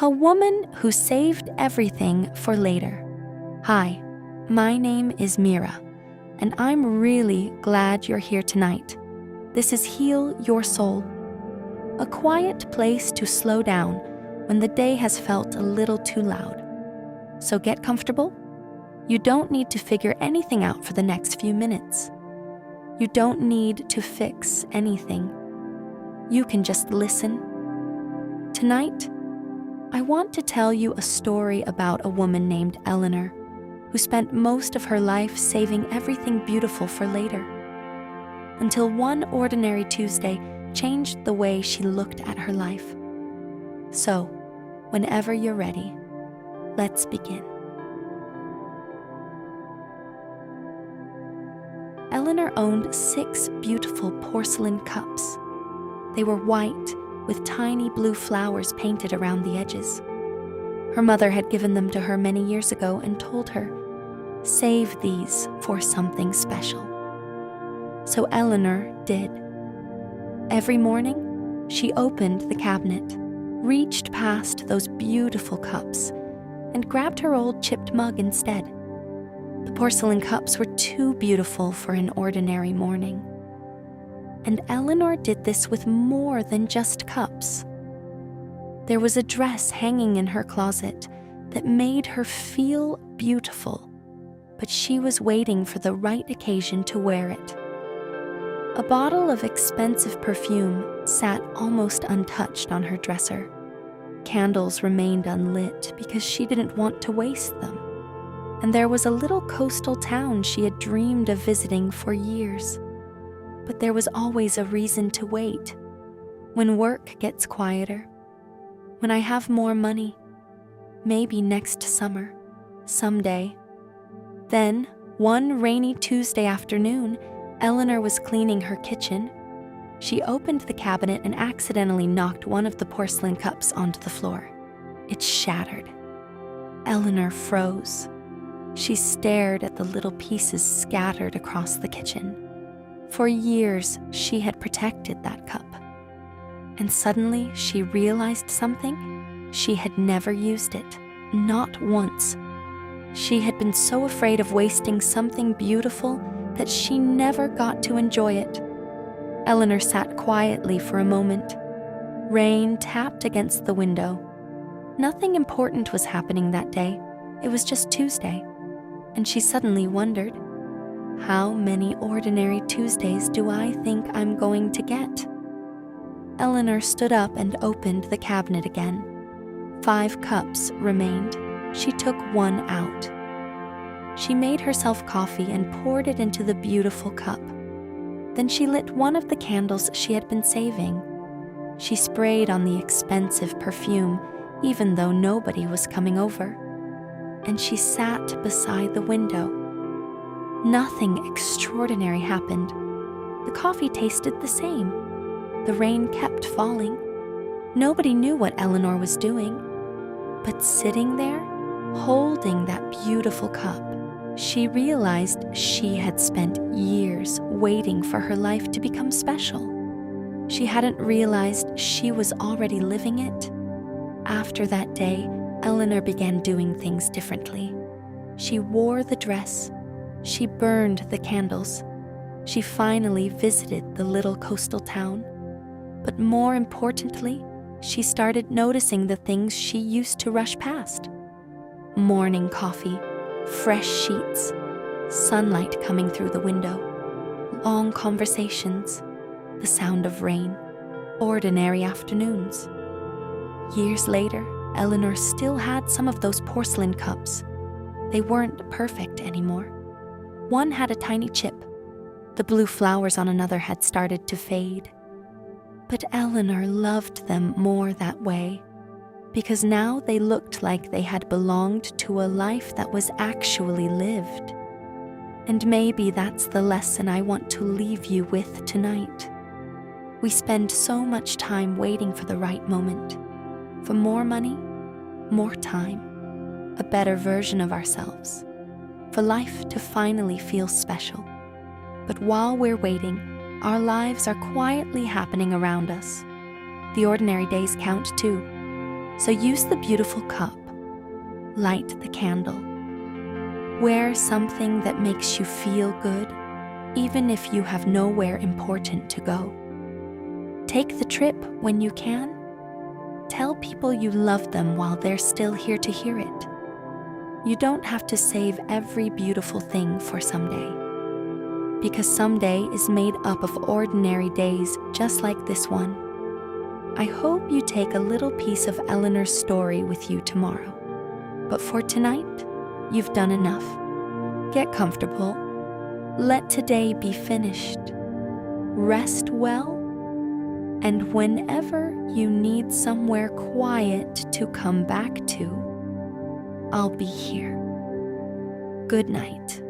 A woman who saved everything for later. Hi, my name is Mira, and I'm really glad you're here tonight. This is Heal Your Soul, a quiet place to slow down when the day has felt a little too loud. So get comfortable. You don't need to figure anything out for the next few minutes. You don't need to fix anything. You can just listen. Tonight, I want to tell you a story about a woman named Eleanor, who spent most of her life saving everything beautiful for later, until one ordinary Tuesday changed the way she looked at her life. So, whenever you're ready, let's begin. Eleanor owned 6 beautiful porcelain cups. They were white, with tiny blue flowers painted around the edges. Her mother had given them to her many years ago and told her, "Save these for something special." So Eleanor did. Every morning, she opened the cabinet, reached past those beautiful cups, and grabbed her old chipped mug instead. The porcelain cups were too beautiful for an ordinary morning. And Eleanor did this with more than just cups. There was a dress hanging in her closet that made her feel beautiful, but she was waiting for the right occasion to wear it. A bottle of expensive perfume sat almost untouched on her dresser. Candles remained unlit because she didn't want to waste them. And there was a little coastal town she had dreamed of visiting for years. But there was always a reason to wait. When work gets quieter, when I have more money, maybe next summer, someday. Then, one rainy Tuesday afternoon, Eleanor was cleaning her kitchen. She opened the cabinet and accidentally knocked one of the porcelain cups onto the floor. It shattered. Eleanor froze. She stared at the little pieces scattered across the kitchen. For years, she had protected that cup. And suddenly, she realized something. She had never used it, not once. She had been so afraid of wasting something beautiful that she never got to enjoy it. Eleanor sat quietly for a moment. Rain tapped against the window. Nothing important was happening that day. It was just Tuesday. And she suddenly wondered, how many ordinary Tuesdays do I think I'm going to get? Eleanor stood up and opened the cabinet again. 5 cups remained. She took one out. She made herself coffee and poured it into the beautiful cup. Then she lit one of the candles she had been saving. She sprayed on the expensive perfume, even though nobody was coming over. And she sat beside the window. Nothing extraordinary happened. The coffee tasted the same. The rain kept falling. Nobody knew what Eleanor was doing. But sitting there, holding that beautiful cup, she realized she had spent years waiting for her life to become special. She hadn't realized she was already living it. After that day, Eleanor began doing things differently. She wore the dress. She burned the candles. She finally visited the little coastal town. But more importantly, she started noticing the things she used to rush past. Morning coffee, fresh sheets, sunlight coming through the window, long conversations, the sound of rain, ordinary afternoons. Years later, Eleanor still had some of those porcelain cups. They weren't perfect anymore. One had a tiny chip. The blue flowers on another had started to fade. But Eleanor loved them more that way, because now they looked like they had belonged to a life that was actually lived. And maybe that's the lesson I want to leave you with tonight. We spend so much time waiting for the right moment, for more money, more time, a better version of ourselves, for life to finally feel special. But while we're waiting, our lives are quietly happening around us. The ordinary days count too. So use the beautiful cup, light the candle, wear something that makes you feel good, even if you have nowhere important to go. Take the trip when you can. Tell people you love them while they're still here to hear it. You don't have to save every beautiful thing for someday, because someday is made up of ordinary days just like this one. I hope you take a little piece of Eleanor's story with you tomorrow. But for tonight, you've done enough. Get comfortable. Let today be finished. Rest well. And whenever you need somewhere quiet to come back to, I'll be here. Good night.